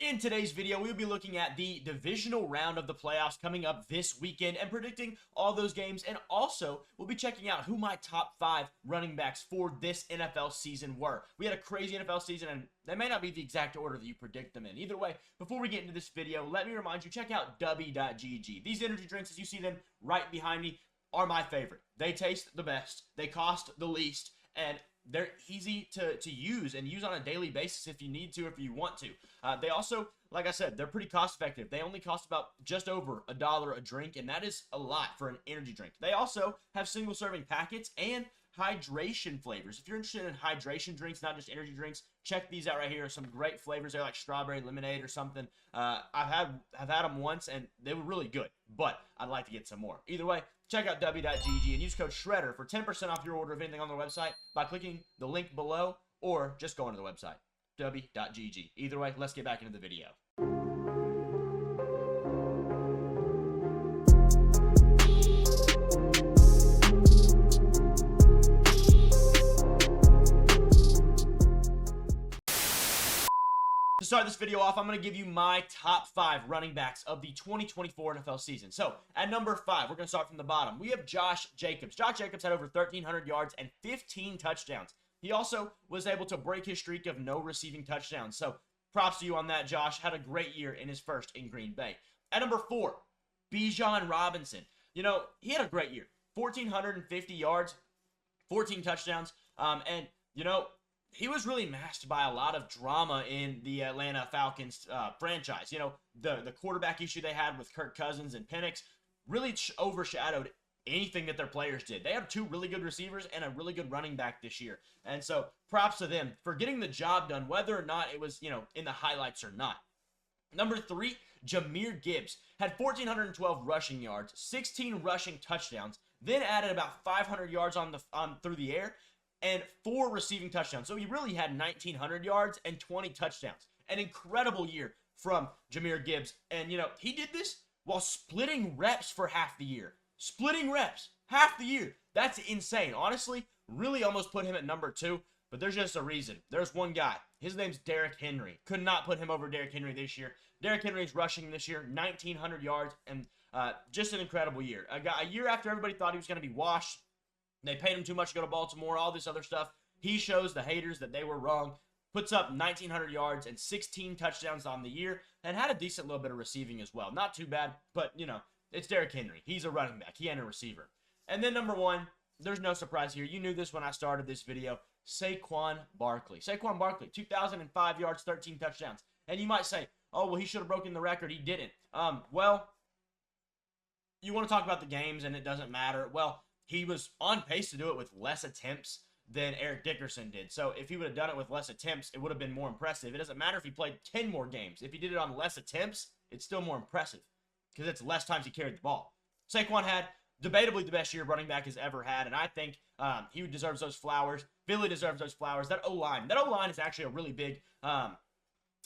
In today's video, we'll be looking at the divisional round of the playoffs coming up this weekend and predicting all those games. And also, we'll be checking out who my top 5 running backs for this NFL season were. We had a crazy NFL season, and they may not be the exact order that you predict them in. Either way, before we get into this video, let me remind you, check out W.GG. These energy drinks, as you see them right behind me, are my favorite. They taste the best, they cost the least, and they're easy to use and use on a daily basis if you need to, if you want to. They also, like I said, they're pretty cost effective. They only cost about just over $1 a drink, and that is a lot for an energy drink. They also have single serving packets and hydration flavors. If you're interested in hydration drinks, not just energy drinks, check these out right here. Some great flavors. They're like strawberry lemonade or something. I've had them once, and they were really good, but I'd like to get some more. Either way, check out W.GG and use code SHREDDER for 10% off your order of anything on their website by clicking the link below or just going to the website, W.GG. Either way, let's get back into the video. To start this video off, I'm going to give you my top 5 running backs of the 2024 NFL season. So, at number 5, we're going to start from the bottom. We have Josh Jacobs. Josh Jacobs had over 1,300 yards and 15 touchdowns. He also was able to break his streak of no receiving touchdowns. So, props to you on that, Josh. Had a great year in his first in Green Bay. At number 4, Bijan Robinson. You know, he had a great year. 1,450 yards, 14 touchdowns, and, you know, he was really masked by a lot of drama in the Atlanta Falcons franchise. You know, the quarterback issue they had with Kirk Cousins and Penix really overshadowed anything that their players did. They have 2 really good receivers and a really good running back this year. And so props to them for getting the job done, whether or not it was, you know, in the highlights or not. Number 3, Jahmyr Gibbs had 1,412 rushing yards, 16 rushing touchdowns, then added about 500 yards through the air, and 4 receiving touchdowns. So he really had 1,900 yards and 20 touchdowns. An incredible year from Jahmyr Gibbs. And, you know, he did this while splitting reps for half the year. Splitting reps, half the year. That's insane. Honestly, really almost put him at number 2, but there's just a reason. There's one guy. His name's Derrick Henry. Could not put him over Derrick Henry this year. Derrick Henry's rushing this year, 1,900 yards, and just an incredible year. A year after everybody thought he was going to be washed, they paid him too much to go to Baltimore, all this other stuff. He shows the haters that they were wrong. Puts up 1,900 yards and 16 touchdowns on the year and had a decent little bit of receiving as well. Not too bad, but, you know, it's Derrick Henry. He's a running back. He ain't a receiver. And then number 1, there's no surprise here. You knew this when I started this video. Saquon Barkley. Saquon Barkley, 2,005 yards, 13 touchdowns. And you might say, oh, well, he should have broken the record. He didn't. Well, you want to talk about the games and it doesn't matter. Well, he was on pace to do it with less attempts than Eric Dickerson did. So if he would have done it with less attempts, it would have been more impressive. It doesn't matter if he played 10 more games. If he did it on less attempts, it's still more impressive because it's less times he carried the ball. Saquon had debatably the best year running back has ever had, and I think he deserves those flowers. Philly deserves those flowers. That O-line is actually a really big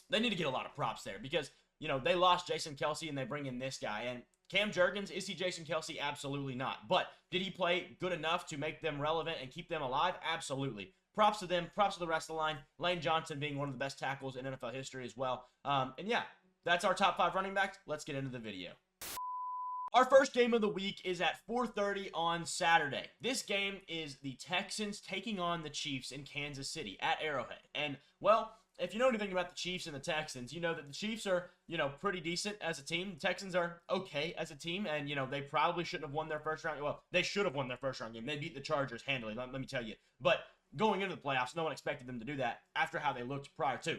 they need to get a lot of props there because, you know, they lost Jason Kelce and they bring in this guy. And Cam Jurgens, is he Jason Kelce? Absolutely not. But did he play good enough to make them relevant and keep them alive? Absolutely. Props to them. Props to the rest of the line. Lane Johnson being one of the best tackles in NFL history as well. And yeah, that's our top 5 running backs. Let's get into the video. Our first game of the week is at 4:30 on Saturday. This game is the Texans taking on the Chiefs in Kansas City at Arrowhead. And, well, if you know anything about the Chiefs and the Texans, you know that the Chiefs are, you know, pretty decent as a team. The Texans are okay as a team, and, you know, they probably shouldn't have won their first round. Well, they should have won their first round game. They beat the Chargers handily, let me tell you. But going into the playoffs, no one expected them to do that after how they looked prior to.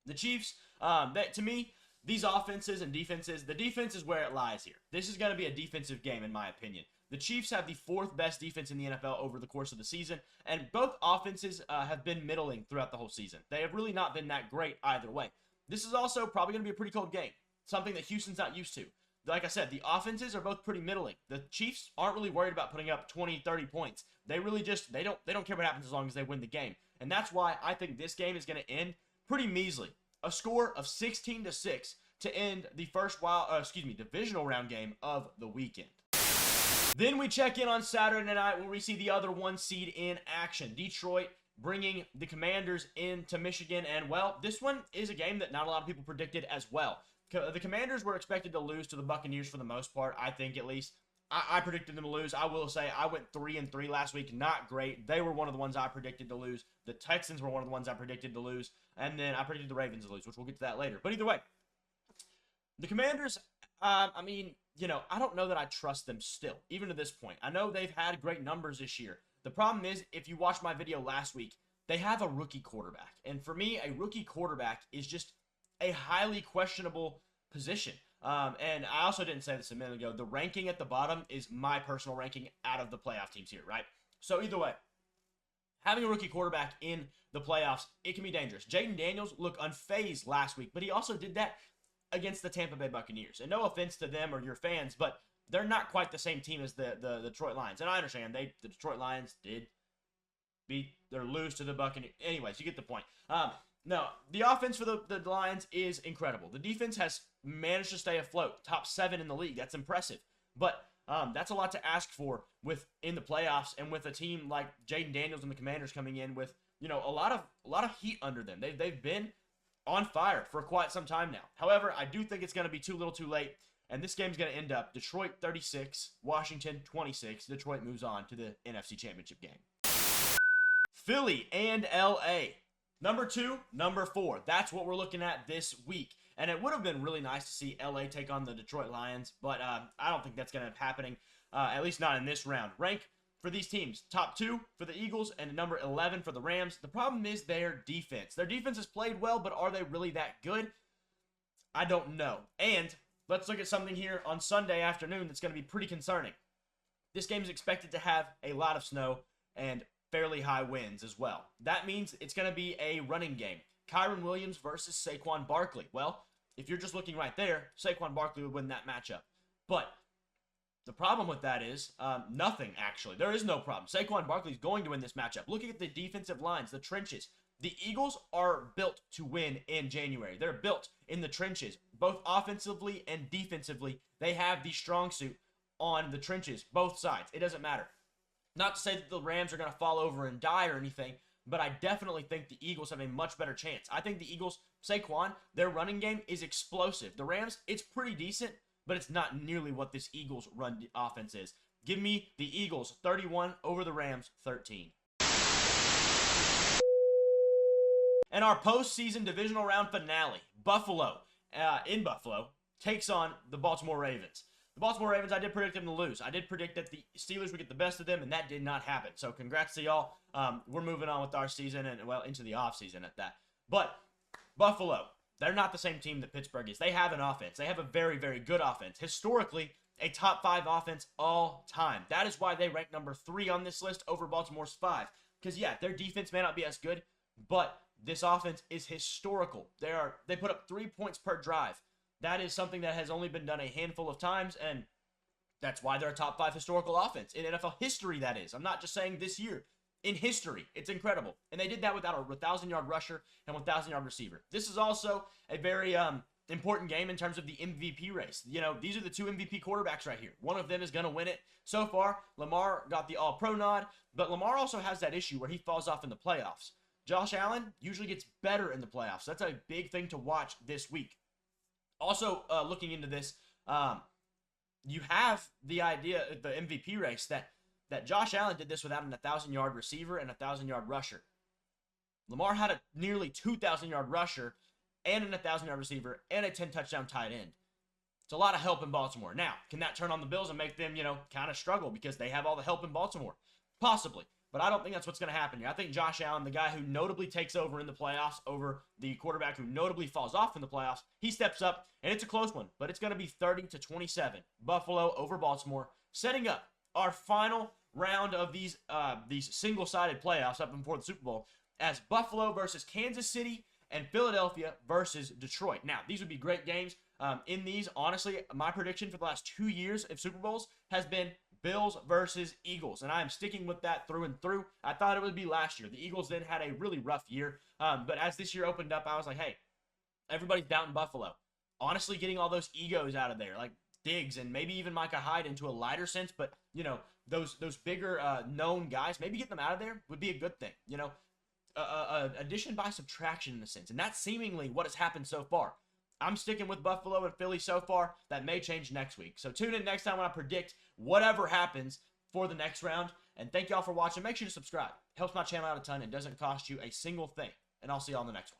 The Chiefs, to me, these offenses and defenses, the defense is where it lies here. This is going to be a defensive game, in my opinion. The Chiefs have the 4th best defense in the NFL over the course of the season, and both offenses have been middling throughout the whole season. They have really not been that great either way. This is also probably going to be a pretty cold game, something that Houston's not used to. Like I said, the offenses are both pretty middling. The Chiefs aren't really worried about putting up 20, 30 points. They really just, they don't care what happens as long as they win the game. And that's why I think this game is going to end pretty measly. A score of 16-6 to end the first divisional round game of the weekend. Then we check in on Saturday night where we see the other 1 seed in action. Detroit bringing the Commanders into Michigan. And, well, this one is a game that not a lot of people predicted as well. The Commanders were expected to lose to the Buccaneers for the most part, I think at least. I predicted them to lose. I will say I went 3-3 last week. Not great. They were one of the ones I predicted to lose. The Texans were one of the ones I predicted to lose. And then I predicted the Ravens to lose, which we'll get to that later. But either way, the Commanders, I mean, you know, I don't know that I trust them still, even to this point. I know they've had great numbers this year. The problem is, if you watched my video last week, they have a rookie quarterback. And for me, a rookie quarterback is just a highly questionable position. And I also didn't say this a minute ago. The ranking at the bottom is my personal ranking out of the playoff teams here, right? So either way, having a rookie quarterback in the playoffs, it can be dangerous. Jaden Daniels looked unfazed last week, but he also did that against the Tampa Bay Buccaneers. And no offense to them or your fans, but they're not quite the same team as the Detroit Lions. And I understand the Detroit Lions did lose to the Buccaneers. Anyways, you get the point. No, the offense for the Lions is incredible. The defense has managed to stay afloat, top 7 in the league. That's impressive. But that's a lot to ask for in the playoffs, and with a team like Jaden Daniels and the Commanders coming in with, you know, a lot of heat under them. They've been on fire for quite some time now. However, I do think it's going to be too little too late, and this game's going to end up Detroit 36, Washington 26. Detroit moves on to the NFC Championship game. Philly and LA. Number 2, number 4. That's what we're looking at this week. And it would have been really nice to see LA take on the Detroit Lions, but I don't think that's going to be happening, at least not in this round. Rank for these teams: top 2 for the Eagles and number 11 for the Rams. The problem is their defense. Their defense has played well, but are they really that good? I don't know. And let's look at something here on Sunday afternoon that's going to be pretty concerning. This game is expected to have a lot of snow and fairly high winds as well. That means it's going to be a running game. Kyron Williams versus Saquon Barkley. Well, if you're just looking right there, Saquon Barkley would win that matchup. But the problem with that is nothing, actually. There is no problem. Saquon Barkley is going to win this matchup. Looking at the defensive lines, the trenches. The Eagles are built to win in January. They're built in the trenches, both offensively and defensively. They have the strong suit on the trenches, both sides. It doesn't matter. Not to say that the Rams are going to fall over and die or anything, but I definitely think the Eagles have a much better chance. I think the Eagles, Saquon, their running game is explosive. The Rams, it's pretty decent, but it's not nearly what this Eagles run offense is. Give me the Eagles 31 over the Rams 13. And our postseason divisional round finale, Buffalo, in Buffalo, takes on the Baltimore Ravens. The Baltimore Ravens, I did predict them to lose. I did predict that the Steelers would get the best of them, and that did not happen. So congrats to y'all. We're moving on with our season, and, well, into the offseason at that. But Buffalo, they're not the same team that Pittsburgh is. They have an offense. They have a very, very good offense. Historically, a top 5 offense all time. That is why they rank number 3 on this list over Baltimore's 5. Because, yeah, their defense may not be as good, but this offense is historical. They put up 3 points per drive. That is something that has only been done a handful of times, and that's why they're a top 5 historical offense. In NFL history, that is. I'm not just saying this year. In history, it's incredible. And they did that without a 1,000-yard rusher and 1,000-yard receiver. This is also a very important game in terms of the MVP race. You know, these are the 2 MVP quarterbacks right here. One of them is going to win it. So far, Lamar got the All-Pro nod, but Lamar also has that issue where he falls off in the playoffs. Josh Allen usually gets better in the playoffs. That's a big thing to watch this week. Also, looking into this, you have the idea, the MVP race, that Josh Allen did this without an 1,000-yard receiver and a 1,000-yard rusher. Lamar had a nearly 2,000-yard rusher and an 1,000-yard receiver and a 10-touchdown tight end. It's a lot of help in Baltimore. Now, can that turn on the Bills and make them, kind of struggle because they have all the help in Baltimore? Possibly. But I don't think that's what's going to happen here. I think Josh Allen, the guy who notably takes over in the playoffs over the quarterback who notably falls off in the playoffs, he steps up, and it's a close one. But it's going to be 30-27. Buffalo over Baltimore, setting up our final round of these single-sided playoffs up before the Super Bowl as Buffalo versus Kansas City and Philadelphia versus Detroit. Now, these would be great games. In these, honestly, my prediction for the last 2 years of Super Bowls has been Bills versus Eagles, and I am sticking with that through and through. I thought it would be last year. The Eagles then had a really rough year, but as this year opened up, I was like, hey, everybody's doubting Buffalo. Honestly, getting all those egos out of there, like Diggs and maybe even Micah Hyde into a lighter sense, but, those bigger known guys, maybe get them out of there would be a good thing. addition by subtraction in a sense, and that's seemingly what has happened so far. I'm sticking with Buffalo and Philly so far. That may change next week. So tune in next time when I predict whatever happens for the next round. And thank y'all for watching. Make sure to subscribe. Helps my channel out a ton and doesn't cost you a single thing. And I'll see y'all in the next one.